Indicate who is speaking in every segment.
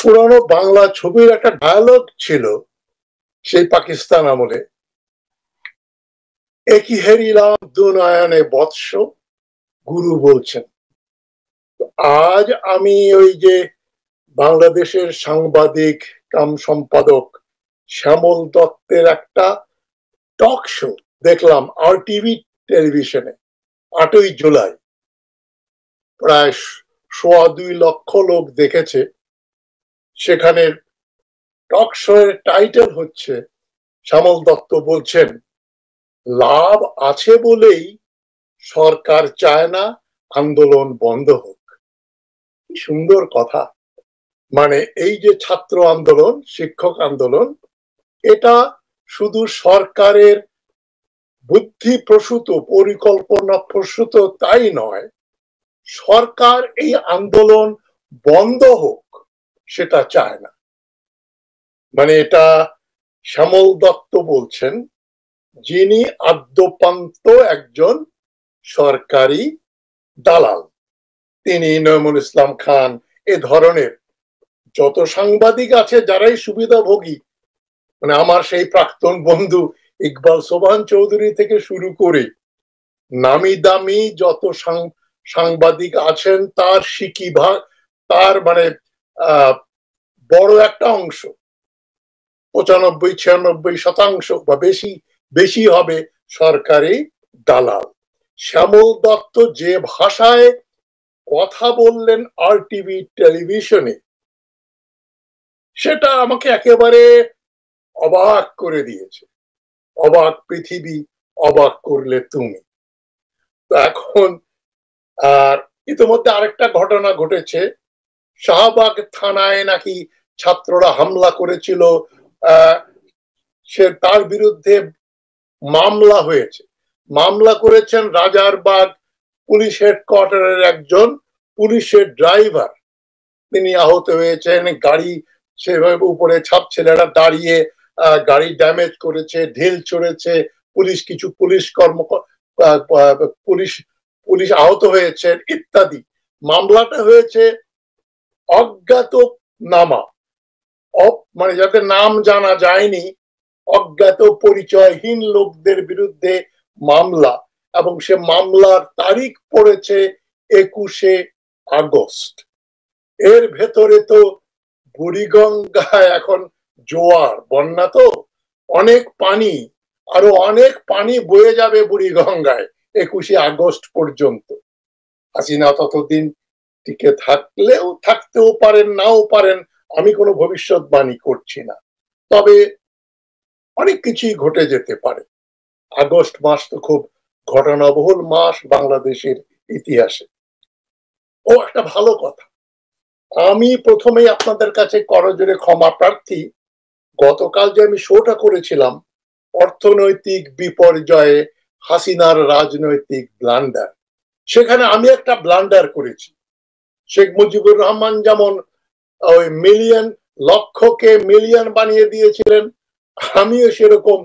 Speaker 1: পুরানো বাংলা ছবির একটা ডায়ালগ ছিল সেই পাকিস্তান আমলে, একই হেরিলাম দু নয়নে বৎস, গুরু বলছেন। আজ আমি ওই যে বাংলাদেশের সাংবাদিক কাম সম্পাদক শ্যামল দত্তের একটা টক শো দেখলাম আর টিভি টেলিভিশনে 8ই জুলাই। প্রায় 2.25 লক্ষ লোক দেখেছে। সেখানে টক শো এর টাইটেল হচ্ছে, শ্যামল দত্ত বলছেন, লাভ আছে বলেই সরকার চায় না আন্দোলন বন্ধ হোক। কি সুন্দর কথা। মানে এই যে ছাত্র আন্দোলন, শিক্ষক আন্দোলন, এটা শুধু সরকারের বুদ্ধি প্রসূত, পরিকল্পনা প্রসূত তাই নয়, সরকার এই আন্দোলন বন্ধ হোক সেটা চায় না। মানে এটা শ্যামল দত্ত বলছেন, যিনি আদ্যোপান্ত একজন সরকারি দালাল। তিনি নয়মুল ইসলাম খান, এ ধরনের যত সাংবাদিক আছে যারাই সুবিধাভোগী, মানে আমার সেই প্রাক্তন বন্ধু ইকবাল সোবহান চৌধুরী থেকে শুরু করে নামি দামি যত সাংবাদিক আছেন, তার সিকি ভাগ, তার মানে বড় একটা অংশ, 95-96% বা বেশি হবে সরকারি দালাল। শ্যামল দত্ত যে ভাষায় কথা বললেন আর টিভি টেলিভিশনে, সেটা আমাকে একেবারে অবাক করে দিয়েছে। অবাক পৃথিবী, অবাক করলে তুমি। তো এখন আর ইতিমধ্যে আরেকটা ঘটনা ঘটেছে, শাহবাগ থানায় নাকি ছাত্ররা হামলা করেছিল, সে তার বিরুদ্ধে মামলা হয়েছে। মামলা করেছেন রাজারবাগ পুলিশ হেডকোয়ার্টারের একজন পুলিশের ড্রাইভার। তিনি আহত হয়েছেন, গাড়ি সেভাবে উপরে ছাপ ছেলেরা দাঁড়িয়ে গাড়ি ড্যামেজ করেছে, ঢিল ছড়েছে, কিছু পুলিশ আহত হয়েছেন ইত্যাদি। মামলাটা হয়েছে অজ্ঞাতনামা, মানে যাদের নাম জানা যায়নি, অজ্ঞাত পরিচয়হীন লোকদের বিরুদ্ধে মামলা, এবং সে মামলার তারিখ পড়েছে 21শে আগস্ট। এর ভেতরে তো বুড়িগঙ্গায় এখন জোয়ার, বন্যা, তো অনেক পানি, আরো অনেক পানি বয়ে যাবে বুড়িগঙ্গায় 21শে আগস্ট পর্যন্ত। হাসিনা ততদিন টিকে থাকতেও পারেন, নাও পারেন, আমি কোনো ভবিষ্যৎবাণী করছি না। তবে অনেক কিছুই ঘটে যেতে পারে। আগস্ট মাস তো খুব ঘটনাবহুল মাস বাংলাদেশের ইতিহাসে। ও একটা ভালো কথা, আমি প্রথমেই আপনাদের কাছে করজোরে ক্ষমা প্রার্থী। গতকাল যে আমি শোটা করেছিলাম, অর্থনৈতিক বিপর্যয়ে হাসিনার রাজনৈতিক ব্লান্ডার, সেখানে আমি একটা ব্লান্ডার করেছি। শেখ মুজিবুর রহমান যেমন ওই লক্ষকে মিলিয়ন বানিয়ে দিয়েছিলেন, আমিও সেরকম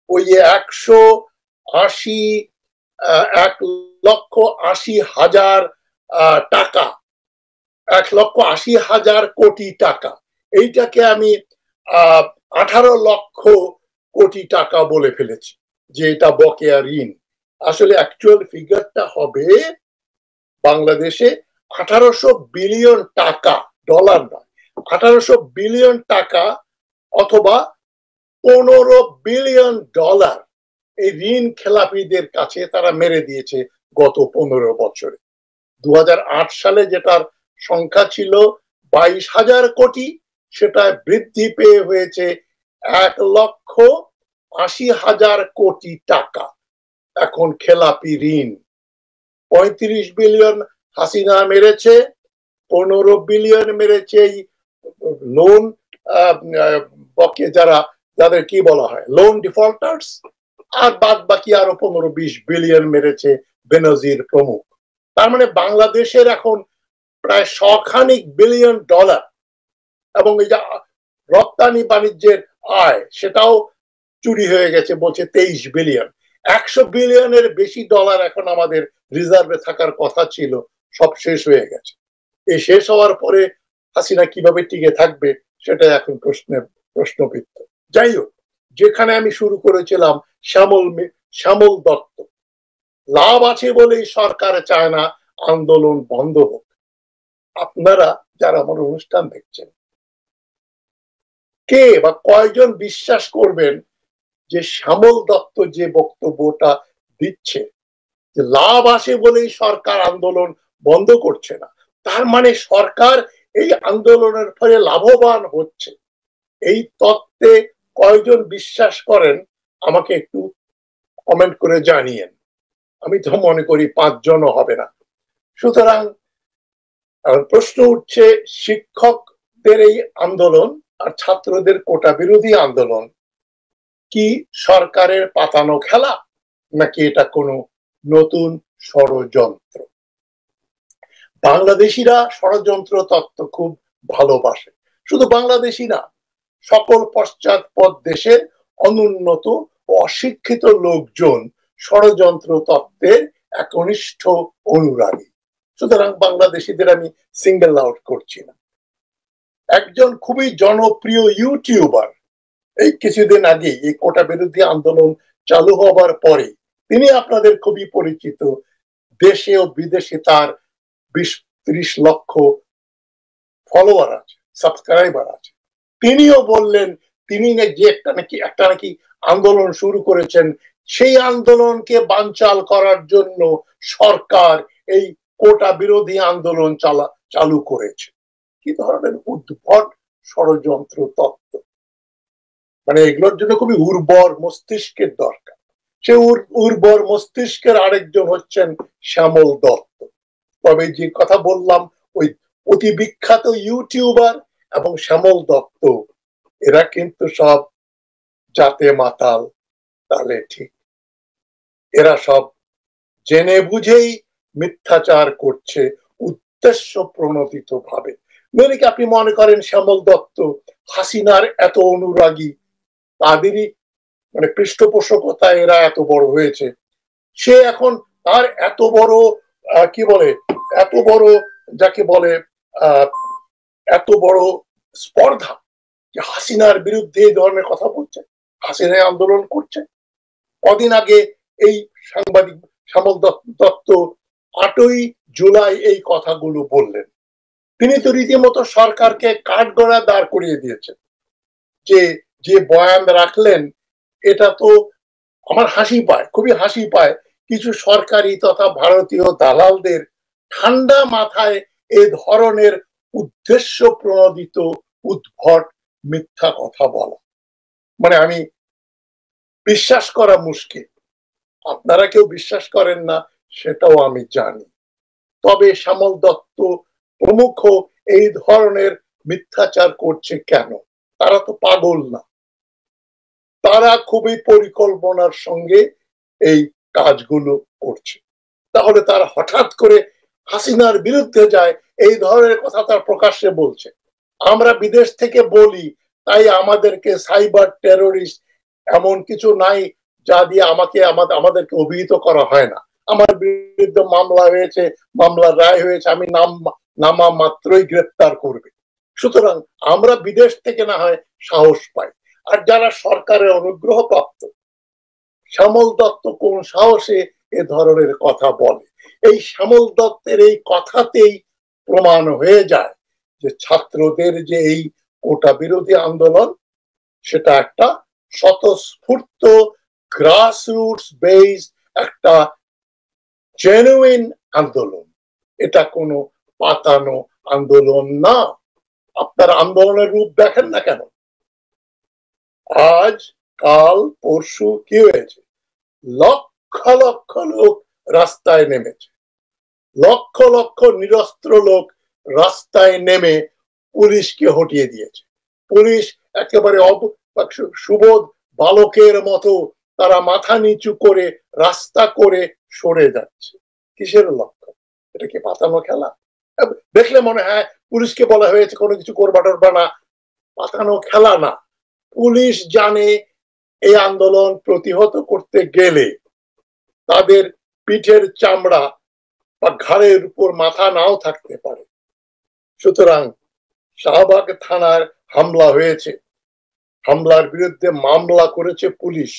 Speaker 1: ওই 1,80,000 টাকা, 1,80,000 কোটি টাকা, এইটাকে আমি 18 লক্ষ কোটি টাকা বলে ফেলেছি যে এটা বকেয়া ঋণ। আসলে অ্যাকচুয়াল ফিগারটা হবে বাংলাদেশে 1800 বিলিয়ন টাকা, ডলার নয়, 1800 বিলিয়ন টাকা অথবা 15 বিলিয়ন ডলার এই ঋণ খেলাপিদের কাছে তারা মেরে দিয়েছে গত 15 বছরে। 2008 সালে যেটার সংখ্যা ছিল 22,000 কোটি, সেটা বৃদ্ধি পেয়ে হয়েছে 1,80,000 কোটি টাকা এখন খেলাপি ঋণ। 35 বিলিয়ন হাসিনা মেরেছে, 15 বিলিয়ন মেরেছে এই লোন বকে যাদের কি বলা হয় লোন ডিফল্টার্স, আর বাদ বাকি আরো 15-20 বিলিয়ন মেরেছে বেনজির প্রমুখ। তার মানে বাংলাদেশের এখন প্রায় 100 বিলিয়ন ডলার, এবং এই যে রপ্তানি বাণিজ্যের আয়, সেটাও চুরি হয়ে গেছে বলছে 23 বিলিয়ন। 100 বিলিয়নের বেশি ডলার এখন আমাদের রিজার্ভে থাকার কথা ছিল, সব শেষ হয়ে গেছে। এই শেষ হওয়ার পরে হাসিনা কিভাবে টিকে থাকবে সেটা এখন প্রশ্নবিদ্ধ। যাই হোক, যেখানে আমি শুরু করেছিলাম, শ্যামল দত্ত, লাভ আছে বলেই সরকার চায় না আন্দোলন বন্ধ হোক। আপনারা যারা আমার অনুষ্ঠান দেখছেন, কে বা কয়জন বিশ্বাস করবেন যে শ্যামল দত্ত যে বক্তব্যটা দিচ্ছে, যে লাভ আসে বলেই সরকার আন্দোলন বন্ধ করছে না, তার মানে সরকার এই আন্দোলনের ফলে লাভবান হচ্ছে? এই তত্ত্বে কয়জন বিশ্বাস করেন আমাকে একটু কমেন্ট করে জানিয়েন। আমি তো মনে করি 5 জনও হবে না। সুতরাং প্রশ্ন উঠছে, শিক্ষকদের এই আন্দোলন আর ছাত্রদের কোটা বিরোধী আন্দোলন কি সরকারের পাতানো খেলা, নাকি এটা কোনো নতুন ষড়যন্ত্র? বাংলাদেশিরা ষড়যন্ত্র তত্ত্ব খুব ভালোবাসে। শুধু বাংলাদেশি না, সকল পশ্চাৎপদ দেশের অনুন্নত ও অশিক্ষিত লোকজন ষড়যন্ত্র তত্ত্বের একনিষ্ঠ অনুরাগী। সুতরাং বাংলাদেশিদের আমি সিঙ্গেল আউট করছি না। একজন খুবই জনপ্রিয় ইউটিউবার এই কিছুদিন আগে এই কোটা বিরোধী আন্দোলন চালু হবার পরে, তিনি আপনাদের খুবই পরিচিত, দেশে ও বিদেশে তার 20-30 লক্ষ ফলোয়ার আছে, সাবস্ক্রাইবার আছে। তিনিও বললেন তিনি যে একটা নাকি আন্দোলন শুরু করেছেন, সেই আন্দোলনকে বানচাল করার জন্য সরকার এই কোটা বিরোধী আন্দোলন চালু করেছে। কি ধরনের উদ্ভট ষড়যন্ত্র তত্ত্ব! মানে এগুলোর জন্য খুবই উর্বর মস্তিষ্কের দরকার। সে উর্বর মস্তিষ্কের আরেকজন হচ্ছেন শ্যামল দত্ত। তবে যে কথা বললাম, ওই অতি বিখ্যাত ইউটিউবার এবং শ্যামল দত্ত, এরা কিন্তু সব জাতে মাতাল। তাহলে ঠিক, এরা সব জেনে বুঝেই মিথ্যাচার করছে উদ্দেশ্য প্রণোদিত ভাবে। নইলে কি আপনি মনে করেন শ্যামল দত্ত হাসিনার এত অনুরাগী, তাদেরই মানে পৃষ্ঠপোষকতায় এরা এত বড় হয়েছে? সে এখন তার এত বড় কি বলে, এত বড়, যাকে বলে এত বড় স্পর্ধা, যে হাসিনার বিরুদ্ধে এই ধরনের কথা বলছে, হাসিনায় আন্দোলন করছে। কদিন আগে এই সাংবাদিক শ্যামল দত্ত 8ই জুলাই এই কথাগুলো বললেন। তিনি তো রীতিমতো সরকারকে কাঠগড়া দাঁড় করিয়ে দিয়েছেন। যে যে বয়ান রাখলেন, এটা তো আমার হাসি পায়, খুবই হাসি পায়। কিছু সরকারি তথা ভারতীয় দালালদের ঠান্ডা মাথায় এ ধরনের উদ্দেশ্য প্রণোদিত উদ্ভট মিথ্যা কথা বলা, মানে আমি বিশ্বাস করা মুশকিল। আপনারা কেউ বিশ্বাস করেন না সেটাও আমি জানি। তবে শ্যামল দত্ত প্রমুখ এই ধরনের মিথ্যাচার করছে কেন? তারা তো পাগল না, তারা খুবই পরিকল্পনার সঙ্গে এই কাজগুলো করছে। তাহলে তারা হঠাৎ করে হাসিনার বিরুদ্ধে যায়, এই ধরনের কথা তার প্রকাশ্যে বলছে। আমরা বিদেশ থেকে বলি, তাই আমাদেরকে সাইবার টেরোরিস্ট এমন কিছু নাই যা দিয়ে আমাদেরকে অভিহিত করা হয় না। আমার বিরুদ্ধে মামলা হয়েছে, মামলার রায় হয়েছে, আমি নামা মাত্রই গ্রেপ্তার করবে। সুতরাং আমরা বিদেশ থেকে না হয় সাহস পাই। আর যারা সরকারের অনুগ্রহ প্রাপ্ত, শ্যামল দত্ত কোন সাহসে এ ধরনের কথা বলে? এই শ্যামল দত্তের এই কথাতেই প্রমাণ হয়ে যায় যে ছাত্রদের যে এই কোটা বিরোধী আন্দোলন, সেটা একটা স্বতঃস্ফূর্ত গ্রাসরুটস বেসড একটা জেনুইন আন্দোলন। এটা কোনো পাতানো আন্দোলন না। আপনার আন্দোলনের রূপ দেখেন না কেন? আজ কাল পরশু কি হয়েছে? লক্ষ লক্ষ লোক রাস্তায় নেমেছে, লক্ষ লক্ষ নিরস্ত্র লোক রাস্তায় নেমে পুলিশকে হটিয়ে দিয়েছে। পুলিশ একেবারে সুবোধ বালকের মতো তারা মাথা নিচু করে রাস্তা করে সরে যাচ্ছে। কিসের লক্ষ্য? এটা কি পাতানো খেলা? দেখলে মনে হয় পুলিশকে বলা হয়েছে কোনো কিছু করবা টরবা না। পাতানো খেলা না। পুলিশ জানে এই আন্দোলন প্রতিহত করতে গেলে তাদের পিঠের চামড়া বা ঘাড়ের উপর মাথা নাও থাকতে পারে। সুতরাং শাহবাগ থানার হামলা হয়েছে, হামলার বিরুদ্ধে মামলা করেছে পুলিশ,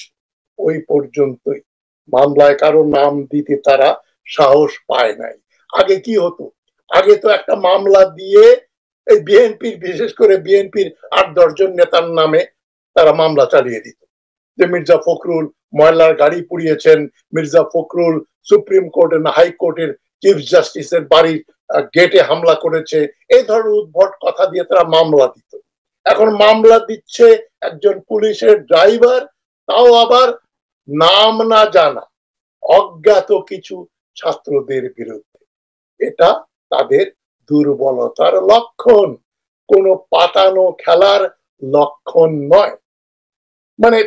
Speaker 1: ওই পর্যন্তই। মামলায় কারো নাম দিতে তারা সাহস পায় নাই। আগে কি হতো, আগে তো একটা মামলা দিয়ে এই বিএনপির, বিশেষ করে বিএনপির 8-10 জন নেতার নামে তারা মামলা চালিয়ে দিত, যে মির্জা ফখরুল ময়লার গাড়ি পুড়িয়েছেন, মির্জা ফখরুল সুপ্রিম কোর্টের না হাইকোর্টের চিফ জাস্টিসের বাড়ির গেটে হামলা করেছে, এই ধরনের উদ্ভট কথা দিয়ে তারা মামলা দিত। এখন মামলা দিচ্ছে একজন পুলিশের ড্রাইভার, তাও আবার নাম না জানা অজ্ঞাত কিছু ছাত্রদের বিরুদ্ধে। এটা তাদের দুর্বলতার লক্ষণ, কোনো পাতানো খেলার লক্ষণ নয়। মানে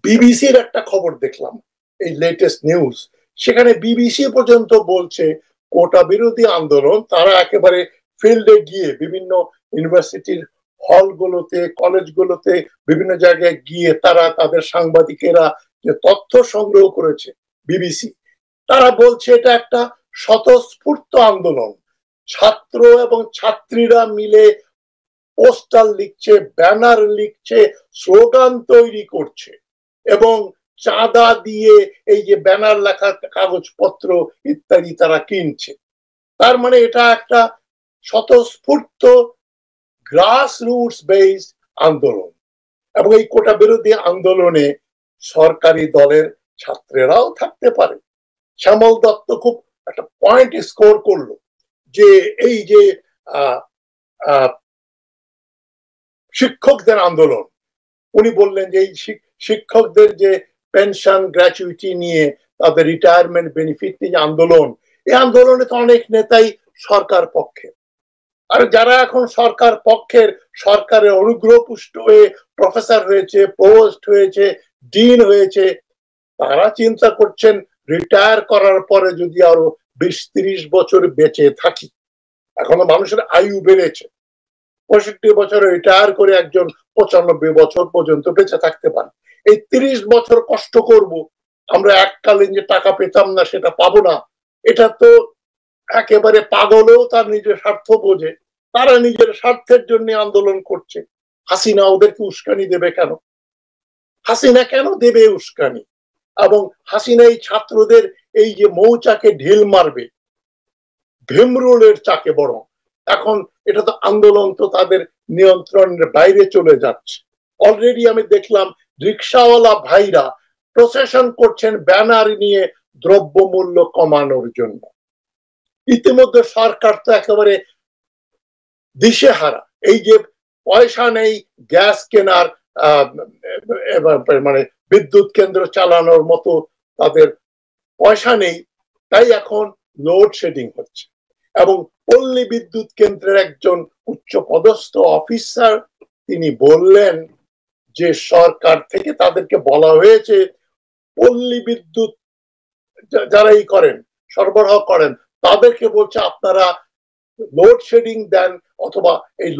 Speaker 1: বিবিসির একটা খবর দেখলাম, এই লেটেস্ট নিউজ, সেখানে বিবিসি পর্যন্ত বলছে কোটা বিরোধী আন্দোলন তারা একেবারে ফিল্ডে গিয়ে বিভিন্ন ইউনিভার্সিটির হলগুলোতে, কলেজগুলোতে, বিভিন্ন জায়গায় গিয়ে তারা তাদের সাংবাদিকেরা যে তথ্য সংগ্রহ করেছে বিবিসি, তারা বলছে এটা একটা স্বতঃস্ফূর্ত আন্দোলন। ছাত্র এবং ছাত্রীরা মিলে পোস্টার লিখছে, ব্যানার লিখছে, স্লোগান তৈরি করছে এবং চাঁদা দিয়ে এই যে ব্যানার লেখা কাগজপত্র ইত্যাদি তারা কিনছে। তার মানে এটা একটা স্বতঃস্ফূর্ত গ্রাস রুটস বেসড আন্দোলন। এবং এই কোটা বিরোধী আন্দোলনে সরকারি দলের ছাত্রেরাও থাকতে পারে। শ্যামল দত্ত খুব একটা পয়েন্ট স্কোর করলো, যে এই যে শিক্ষকদের আন্দোলন, উনি বললেন যে এই শিক্ষকদের যে পেনশন গ্র্যাচুইটি নিয়ে তাদের রিটায়ারমেন্ট বেনিফিট নিয়ে আন্দোলন, এই আন্দোলনে তো অনেক নেতাই সরকার পক্ষে। আর যারা এখন সরকার পক্ষের, সরকারের অনুগ্রহ পুষ্ট হয়ে প্রফেসর হয়েছে, পোস্ট হয়েছে, ডিন হয়েছে, তারা চিন্তা করছেন রিটায়ার করার পরে যদি আরো 20-30 বছর বেঁচে থাকি, এখনো মানুষের আয়ু বেড়েছে, 65 বছরে রিটায়ার করে একজন 95 বছর পর্যন্ত বেঁচে থাকতে পারে। এই 30 বছর কষ্ট করব, আমরা এককালীন যে টাকা পেতাম না সেটা পাবো না, এটা তো একেবারে পাগলেও তার নিজের স্বার্থ বোঝে। তারা নিজের স্বার্থের জন্য আন্দোলন করছে। হাসিনা ওদেরকে উস্কানি দেবে কেন? হাসিনা কেন দেবে উস্কানি? এবং হাসিনা এই ছাত্রদের এই যে মৌচাকে ঢিল মারবে, ভীমরুলের চাকে বড়, এখন এটা তো আন্দোলন তো তাদের নিয়ন্ত্রণের বাইরে চলে যাচ্ছে। অলরেডি আমি দেখলাম রিক্সাওয়ালা ভাইরা প্রসেশন করছেন ব্যানার নিয়ে দ্রব্যমূল্য কমানোর জন্য। ইতিমধ্যে সরকার তো একেবারে দিশেহারা, এই যে পয়সা নেই গ্যাস কেনার, মানে বিদ্যুৎ কেন্দ্র চালানোর মতো তাদের পয়সা নেই, তাই এখন লোডশেডিং হচ্ছে। এবং পল্লী বিদ্যুৎ কেন্দ্রের একজন উচ্চ পদস্থ অফিসার তিনি বললেন যে সরকার থেকে তাদেরকে বলা হয়েছে পল্লী বিদ্যুৎ যারাই করেন, সরবরাহ করেন, তাদেরকে বলছে আপনারা লোডশেডিং দেন, অথবা এই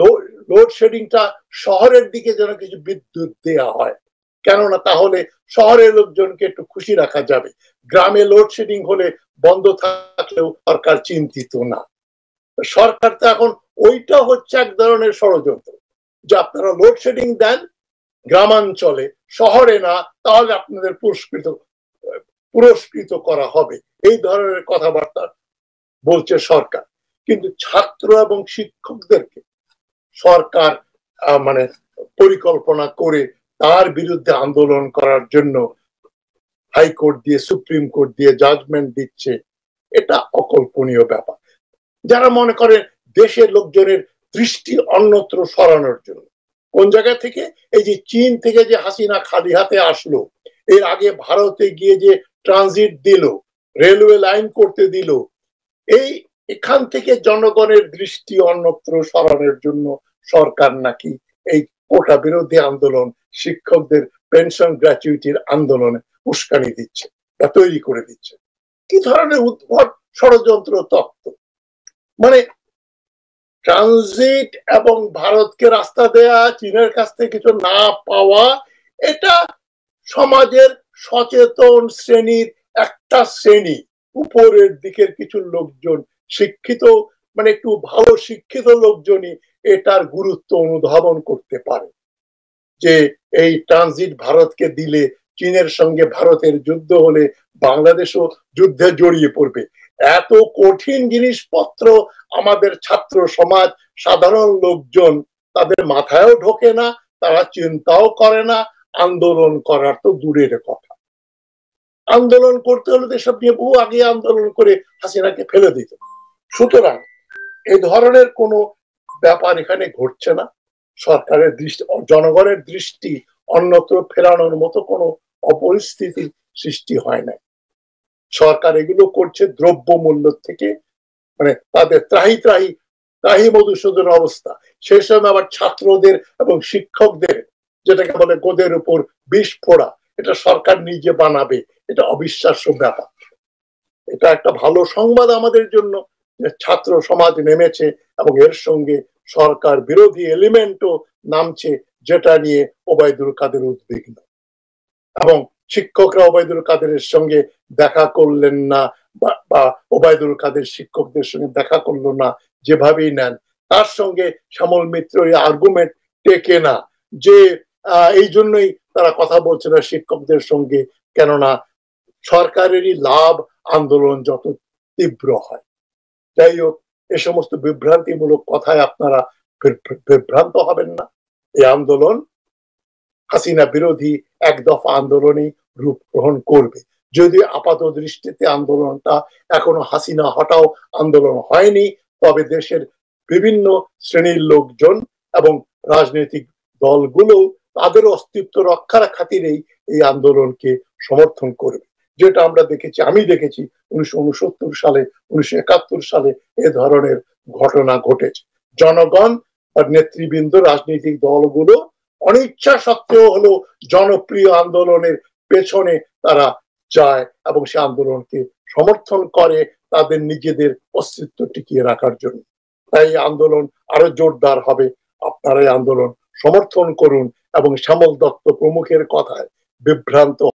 Speaker 1: লোডশেডিংটা শহরের দিকে যেন কিছু বিদ্যুৎ দেওয়া হয়, কেননা তাহলে শহরের লোকজনকে একটু খুশি রাখা যাবে। গ্রামে লোডশেডিং হলে বন্ধ থাকলেও সরকার চিন্তিত না। সরকার তো এখন ওইটা হচ্ছে এক ধরনের ষড়যন্ত্র, যে আপনারা লোডশেডিং দেন গ্রামাঞ্চলে, শহরে না, তাহলে আপনাদের পুরস্কৃত করা হবে, এই ধরনের কথাবার্তা বলছে সরকার। কিন্তু ছাত্র এবং শিক্ষকদেরকে সরকার মানে পরিকল্পনা করে তার বিরুদ্ধে আন্দোলন করার জন্য হাইকোর্ট দিয়ে, সুপ্রিম কোর্ট দিয়ে জাজমেন্ট দিচ্ছে, এটা অকল্পনীয় ব্যাপার। যারা মনে করেন দেশের লোকজনের দৃষ্টি অন্যত্র সরানোর জন্য, কোন জায়গা থেকে, এই যে চীন থেকে যে হাসিনা খালি হাতে আসলো, এর আগে ভারতে গিয়ে যে ট্রানজিট দিল, রেলওয়ে লাইন করতে দিল, এই এখান থেকে জনগণের দৃষ্টি অন্যত্র সরানোর জন্য সরকার নাকি এই কোটা বিরোধী আন্দোলন, শিক্ষকদের পেনশন গ্র্যাচুইটির আন্দোলনে উস্কানি দিচ্ছে বা তৈরি করে দিচ্ছে। কি ধরনের উদ্ভট ষড়যন্ত্র তত্ত্ব! মানে ট্রানজিট এবং ভারতকে রাস্তা দেয়া, চীনের কাছ থেকে কিছু না পাওয়া, এটা সমাজের সচেতন শ্রেণীর একটা শ্রেণী, উপরের দিকের কিছু লোকজন, শিক্ষিত মানে একটু ভালো শিক্ষিত লোকজনই এটার গুরুত্ব অনুধাবন করতে পারে যে এই ট্রানজিট ভারতকে দিলে চীনের সঙ্গে ভারতের যুদ্ধ হলে বাংলাদেশও যুদ্ধে জড়িয়ে পড়বে। এত কঠিন জিনিসপত্র আমাদের ছাত্র সমাজ, সাধারণ লোকজন তাদের মাথায়ও ঢোকে না, তারা চিন্তাও করে না। আন্দোলন করার তো দূরের কথা, আন্দোলন করতে হলে তো এসব নিয়ে বহু আগে আন্দোলন করে হাসিনাকে ফেলে দিত। সুতরাং এই ধরনের কোনো ব্যাপার এখানে ঘটছে না। সরকারের দৃষ্টি, জনগণের দৃষ্টি অন্যত্র ফেরানোর মতো কোনো অপরিস্থিতির সৃষ্টি হয় না। সরকার এগুলো করছে দ্রব্য মূল্য থেকে, মানে তাদের ত্রাহি ত্রাহি ত্রাহি মধুসূদন অবস্থা। সেই সময় আবার ছাত্রদের এবং শিক্ষকদের, যেটাকে বলে গোদের উপর বিষ ফোড়া, এটা সরকার নিজে বানাবে, এটা অবিশ্বাস্য ব্যাপার। এটা একটা ভালো সংবাদ আমাদের জন্য যে ছাত্র সমাজ নেমেছে এবং এর সঙ্গে সরকার বিরোধী এলিমেন্টও নামছে, যেটা নিয়ে ওবায়দুল কাদের উদ্বিগ্ন। এবং শিক্ষকরা ওবায়দুল কাদেরের সঙ্গে দেখা করলেন না, বা ওবায়দুল কাদের শিক্ষকদের সঙ্গে দেখা করলো না, যেভাবেই নেন তার সঙ্গে শ্যামল মিত্র এই আর্গুমেন্ট টেকে না যে এই জন্যই তারা কথা বলছে না শিক্ষকদের সঙ্গে, কেননা সরকারেরই লাভ আন্দোলন যত তীব্র হয়। যাই হোক, এ সমস্ত বিভ্রান্তিমূলক কথায় আপনারা বিভ্রান্ত হবেন না। এই আন্দোলন হাসিনা বিরোধী এক দফা আন্দোলনই রূপ গ্রহণ করবে। যদি আপাত দৃষ্টিতে আন্দোলনটা এখনো হাসিনা হটাও আন্দোলন হয়নি, তবে দেশের বিভিন্ন শ্রেণীর লোকজন এবং রাজনৈতিক দলগুলো তাদের অস্তিত্ব রক্ষার খাতিরেই এই আন্দোলনকে সমর্থন করবে। যেটা আমরা দেখেছি, আমি দেখেছি 1969 সালে, 1971 সালে এ ধরনের ঘটনা ঘটেছে। জনগণ আর নেতৃবৃন্দ, রাজনৈতিক দলগুলো অনিচ্ছা সত্ত্বেও হলো জনপ্রিয় আন্দোলনের পেছনে তারা যায় এবং সে আন্দোলনকে সমর্থন করে তাদের নিজেদের অস্তিত্ব টিকিয়ে রাখার জন্য। তাই আন্দোলন আরো জোরদার হবে। আপনারা এই আন্দোলন সমর্থন করুন এবং শ্যামল দত্ত প্রমুখের কথায় বিভ্রান্ত